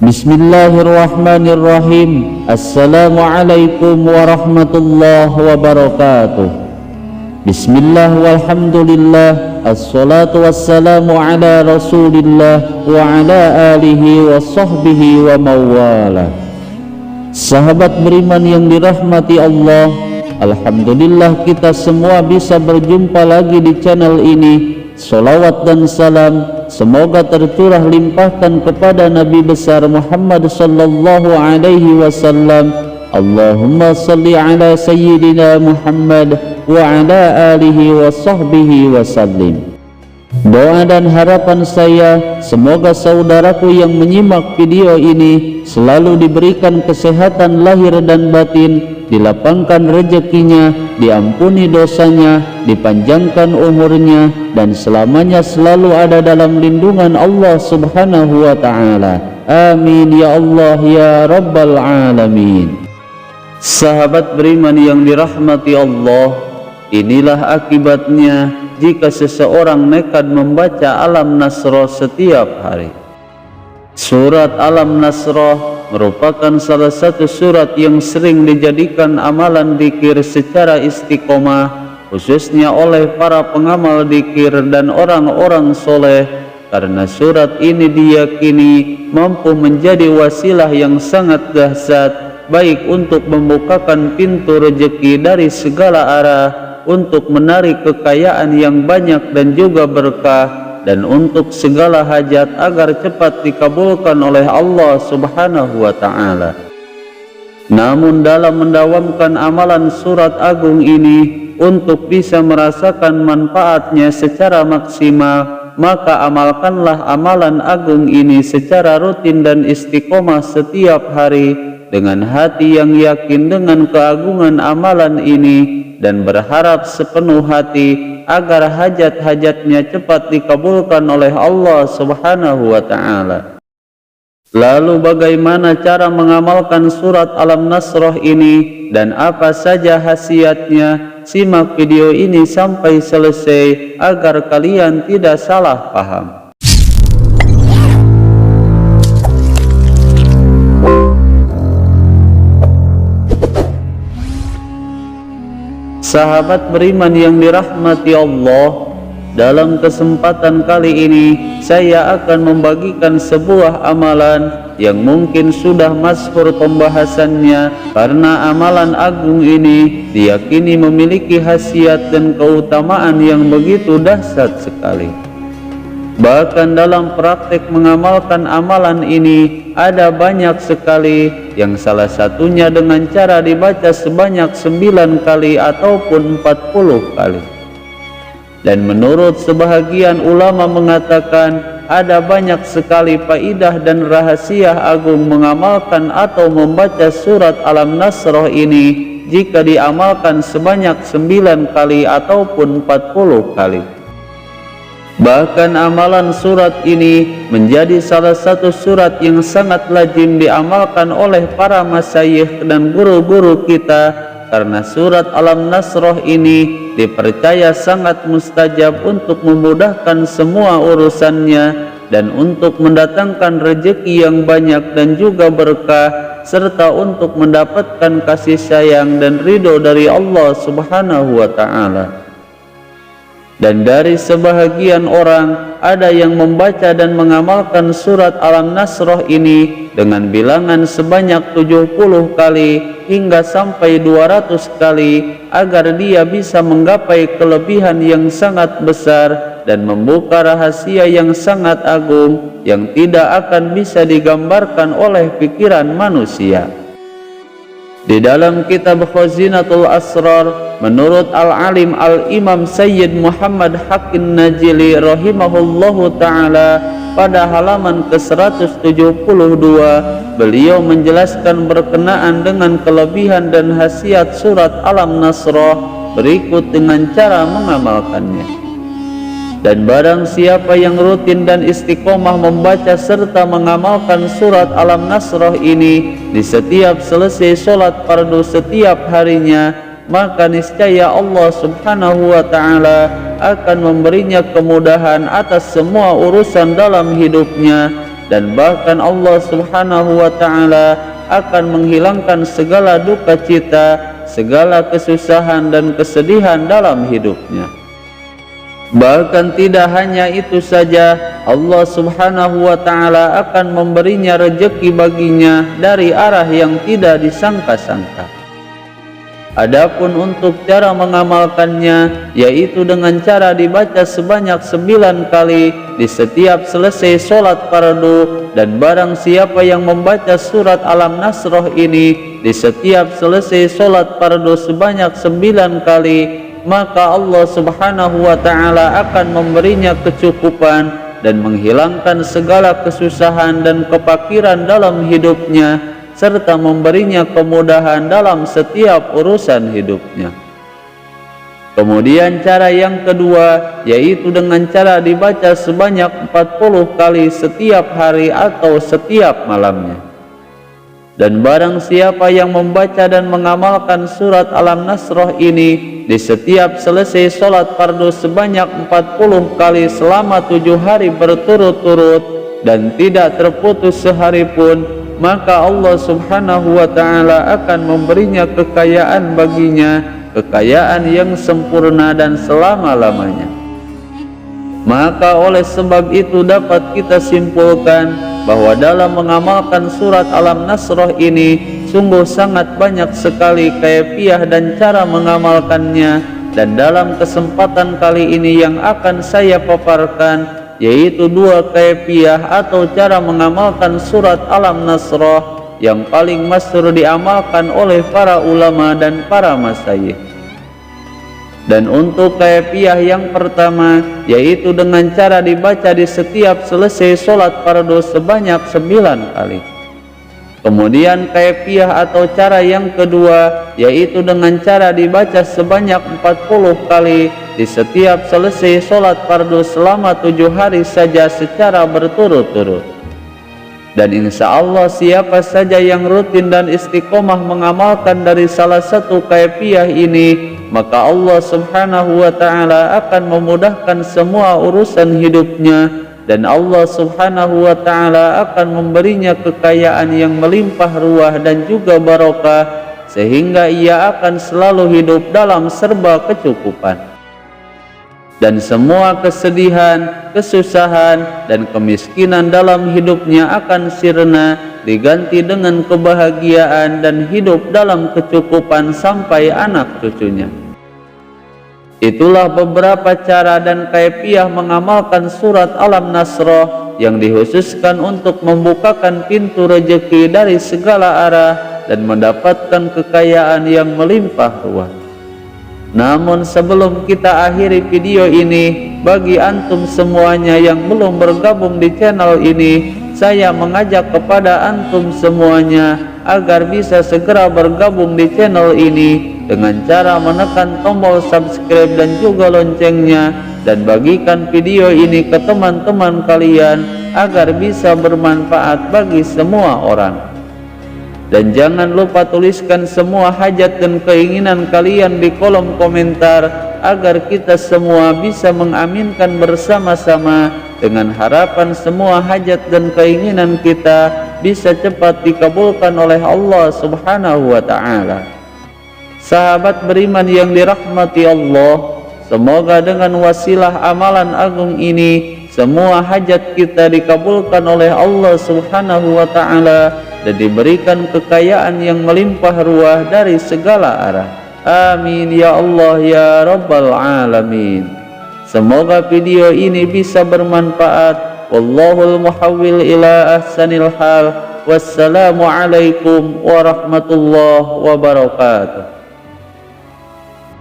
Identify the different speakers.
Speaker 1: Bismillahirrahmanirrahim. Assalamualaikum warahmatullahi wabarakatuh. Bismillah walhamdulillah, assalatu wassalamu ala rasulillah wa ala alihi wa sahbihi wa mawala. Sahabat beriman yang dirahmati Allah, alhamdulillah kita semua bisa berjumpa lagi di channel ini. Salawat dan salam semoga tercurah limpahkan kepada Nabi besar Muhammad sallallahu alaihi wasallam. Allahumma salli ala sayyidina Muhammad wa ala alihi wa sahbihi wasallim. Doa dan harapan saya, semoga saudaraku yang menyimak video ini selalu diberikan kesehatan lahir dan batin, dilapangkan rezekinya, diampuni dosanya, dipanjangkan umurnya, dan selamanya selalu ada dalam lindungan Allah subhanahu wa ta'ala. Amin ya Allah ya Rabbal Alamin. Sahabat beriman yang dirahmati Allah, inilah akibatnya jika seseorang nekat membaca Alam Nasroh setiap hari. Surat Alam Nasroh merupakan salah satu surat yang sering dijadikan amalan dzikir secara istiqomah, khususnya oleh para pengamal dzikir dan orang-orang soleh, karena surat ini diyakini mampu menjadi wasilah yang sangat dahsyat, baik untuk membukakan pintu rezeki dari segala arah, untuk menarik kekayaan yang banyak dan juga berkah, dan untuk segala hajat agar cepat dikabulkan oleh Allah subhanahu wa ta'ala. Namun dalam mendawamkan amalan surat agung ini untuk bisa merasakan manfaatnya secara maksimal, maka amalkanlah amalan agung ini secara rutin dan istiqomah setiap hari dengan hati yang yakin dengan keagungan amalan ini, dan berharap sepenuh hati agar hajat-hajatnya cepat dikabulkan oleh Allah subhanahu wa ta'ala. Lalu bagaimana cara mengamalkan surat Alam Nasroh ini dan apa saja khasiatnya? Simak video ini sampai selesai agar kalian tidak salah paham. Sahabat beriman yang dirahmati Allah, dalam kesempatan kali ini saya akan membagikan sebuah amalan yang mungkin sudah masyhur pembahasannya, karena amalan agung ini diyakini memiliki khasiat dan keutamaan yang begitu dahsyat sekali. Bahkan dalam praktek mengamalkan amalan ini ada banyak sekali, yang salah satunya dengan cara dibaca sebanyak 9 kali ataupun 40 kali. Dan menurut sebahagian ulama mengatakan ada banyak sekali faidah dan rahasia agung mengamalkan atau membaca surat Alam Nasroh ini jika diamalkan sebanyak 9 kali ataupun 40 kali. Bahkan amalan surat ini menjadi salah satu surat yang sangat lazim diamalkan oleh para masyayikh dan guru-guru kita, karena surat Alam Nasroh ini dipercaya sangat mustajab untuk memudahkan semua urusannya dan untuk mendatangkan rezeki yang banyak dan juga berkah, serta untuk mendapatkan kasih sayang dan ridho dari Allah subhanahu wa ta'ala. Dan dari sebahagian orang ada yang membaca dan mengamalkan surat Alam Nasroh ini dengan bilangan sebanyak 70 kali hingga sampai 200 kali agar dia bisa menggapai kelebihan yang sangat besar dan membuka rahasia yang sangat agung yang tidak akan bisa digambarkan oleh pikiran manusia. Di dalam kitab Khazinatul Asrar, menurut Al-Alim Al-Imam Sayyid Muhammad Hakim Najili rahimahullahu ta'ala, pada halaman ke-172 beliau menjelaskan berkenaan dengan kelebihan dan khasiat surat Alam Nasroh berikut dengan cara mengamalkannya. Dan barang siapa yang rutin dan istiqomah membaca serta mengamalkan surat Alam Nasroh ini di setiap selesai sholat fardu setiap harinya, maka niscaya Allah subhanahu wa ta'ala akan memberinya kemudahan atas semua urusan dalam hidupnya, dan bahkan Allah Subhanahu wa Ta'ala akan menghilangkan segala duka cita, segala kesusahan dan kesedihan dalam hidupnya. Bahkan tidak hanya itu saja, Allah Subhanahu wa Ta'ala akan memberinya rezeki baginya dari arah yang tidak disangka-sangka. Adapun untuk cara mengamalkannya, yaitu dengan cara dibaca sebanyak 9 kali di setiap selesai sholat fardu, dan barang siapa yang membaca surat Alam Nasroh ini di setiap selesai sholat fardu sebanyak 9 kali, maka Allah Subhanahu wa Ta'ala akan memberinya kecukupan dan menghilangkan segala kesusahan dan kepakiran dalam hidupnya, serta memberinya kemudahan dalam setiap urusan hidupnya. Kemudian cara yang kedua, yaitu dengan cara dibaca sebanyak 40 kali setiap hari atau setiap malamnya. Dan barang siapa yang membaca dan mengamalkan surat Alam Nasroh ini di setiap selesai sholat fardu sebanyak 40 kali selama 7 hari berturut-turut dan tidak terputus sehari pun, maka Allah Subhanahu wa Ta'ala akan memberinya kekayaan baginya, kekayaan yang sempurna dan selama-lamanya. Maka oleh sebab itu dapat kita simpulkan bahwa dalam mengamalkan surat Alam Nasroh ini sungguh sangat banyak sekali kaifiah dan cara mengamalkannya, dan dalam kesempatan kali ini yang akan saya paparkan yaitu 2 kaifiah atau cara mengamalkan surat Alam Nasroh yang paling masyhur diamalkan oleh para ulama dan para masyayikh. Dan untuk kaifiah yang pertama, yaitu dengan cara dibaca di setiap selesai sholat fardu sebanyak 9 kali. Kemudian kaifiah atau cara yang kedua, yaitu dengan cara dibaca sebanyak 40 kali di setiap selesai sholat fardu selama 7 hari saja secara berturut-turut. Dan insya Allah siapa saja yang rutin dan istiqomah mengamalkan dari salah satu kaifiah ini, maka Allah Subhanahu wa Ta'ala akan memudahkan semua urusan hidupnya, dan Allah Subhanahu wa Ta'ala akan memberinya kekayaan yang melimpah ruah dan juga barokah, sehingga ia akan selalu hidup dalam serba kecukupan. Dan semua kesedihan, kesusahan, dan kemiskinan dalam hidupnya akan sirna, diganti dengan kebahagiaan dan hidup dalam kecukupan sampai anak cucunya. Itulah beberapa cara dan kaifiah mengamalkan surat Alam Nasroh yang dikhususkan untuk membukakan pintu rezeki dari segala arah dan mendapatkan kekayaan yang melimpah ruah. Namun sebelum kita akhiri video ini, bagi antum semuanya yang belum bergabung di channel ini, saya mengajak kepada antum semuanya agar bisa segera bergabung di channel ini dengan cara menekan tombol subscribe dan juga loncengnya, dan bagikan video ini ke teman-teman kalian agar bisa bermanfaat bagi semua orang. Dan jangan lupa tuliskan semua hajat dan keinginan kalian di kolom komentar agar kita semua bisa mengaminkan bersama-sama, dengan harapan semua hajat dan keinginan kita bisa cepat dikabulkan oleh Allah Subhanahu wa Ta'ala. Sahabat beriman yang dirahmati Allah, semoga dengan wasilah amalan agung ini semua hajat kita dikabulkan oleh Allah Subhanahu wa Ta'ala dan diberikan kekayaan yang melimpah ruah dari segala arah. Amin ya Allah ya Rabbal Alamin. Semoga video ini bisa bermanfaat. Wallahul muhawwil ila ahsanil hal. Wassalamualaikum warahmatullahi wabarakatuh.